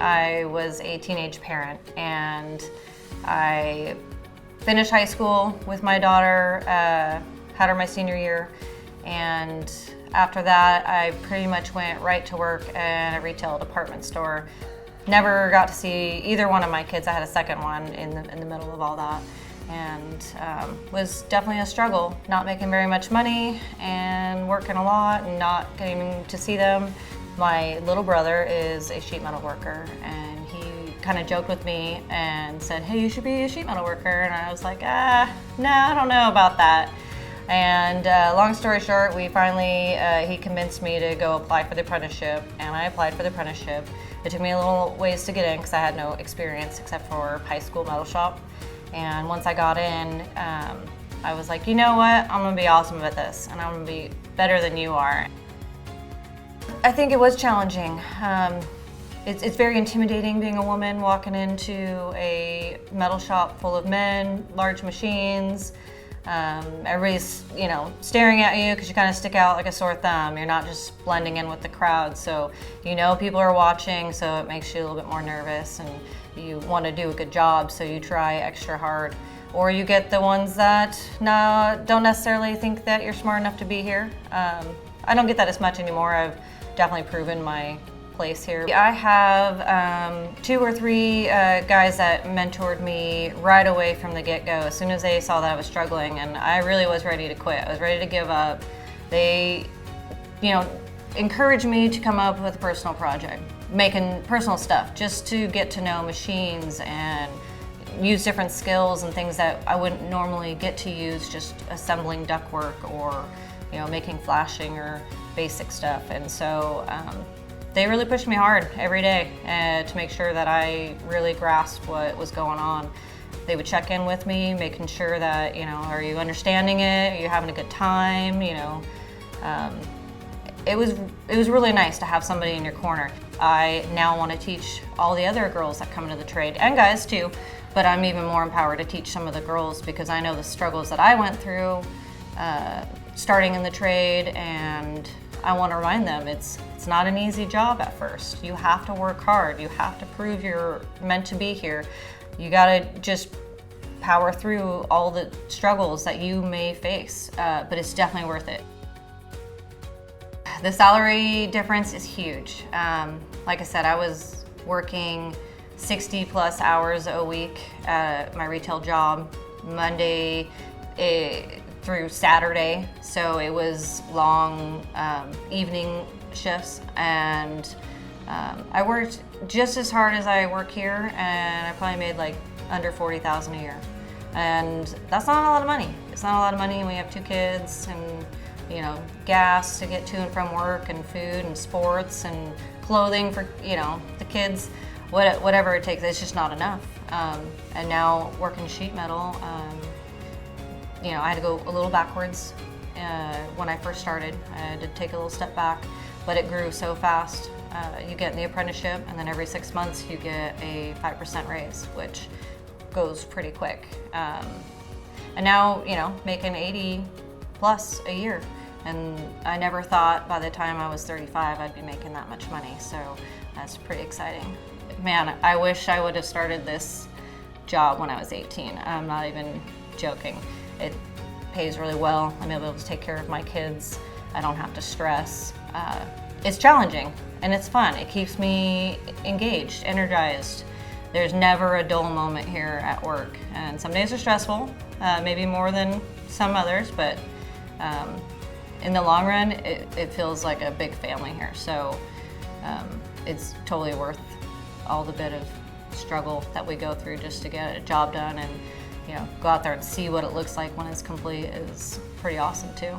I was a teenage parent, and I finished high school with my daughter, had her my senior year, and after that I pretty much went right to work in a retail department store. Never got to see either one of my kids. I had a second one in the middle of all that, and was definitely a struggle, not making very much money and working a lot and not getting to see them. My little brother is a sheet metal worker, and he kind of joked with me and said, "Hey, you should be a sheet metal worker." And I was like, no, I don't know about that. And long story short, we finally, he convinced me to go apply for the apprenticeship, and I applied for the apprenticeship. It took me a little ways to get in because I had no experience except for high school metal shop. And once I got in, I was like, you know what, I'm gonna be awesome at this, and I'm gonna be better than you are. I think it was challenging. It's very intimidating being a woman walking into a metal shop full of men, large machines. Everybody's, staring at you because you kind of stick out like a sore thumb. You're not just blending in with the crowd, so people are watching, so it makes you a little bit more nervous, and you want to do a good job, so you try extra hard. Or you get the ones that don't necessarily think that you're smart enough to be here. I don't get that as much anymore. I've definitely proven my place here. I have 2 or 3 guys that mentored me right away from the get-go as soon as they saw that I was struggling, and I really was ready to quit. I was ready to give up. They, encouraged me to come up with a personal project, making personal stuff just to get to know machines and use different skills and things that I wouldn't normally get to use, just assembling ductwork or making flashing or basic stuff. And so they really pushed me hard every day to make sure that I really grasped what was going on. They would check in with me, making sure that, are you understanding it? Are you having a good time? It was really nice to have somebody in your corner. I now want to teach all the other girls that come into the trade, and guys too, but I'm even more empowered to teach some of the girls because I know the struggles that I went through starting in the trade, and I want to remind them it's not an easy job at first. You have to work hard. You have to prove you're meant to be here. You got to just power through all the struggles that you may face, but it's definitely worth it. The salary difference is huge. Like I said, I was working 60 plus hours a week at my retail job, Monday through Saturday, so it was long evening shifts, and I worked just as hard as I work here, and I probably made like under $40,000 a year, and that's not a lot of money. It's not a lot of money when we have 2 kids and gas to get to and from work, and food and sports and clothing for the kids, whatever it takes. It's just not enough. And now working sheet metal, I had to go a little backwards when I first started. I had to take a little step back, but it grew so fast. You get in the apprenticeship, and then every 6 months you get a 5% raise, which goes pretty quick. And now, making 80 plus a year. And I never thought by the time I was 35 I'd be making that much money, so that's pretty exciting. Man, I wish I would have started this job when I was 18. I'm not even joking. It pays really well. I'm able to take care of my kids. I don't have to stress. It's challenging and it's fun. It keeps me engaged, energized. There's never a dull moment here at work. And some days are stressful, maybe more than some others, but in the long run, it feels like a big family here. So it's totally worth all the bit of struggle that we go through just to get a job done, and go out there and see what it looks like when it's complete is pretty awesome too.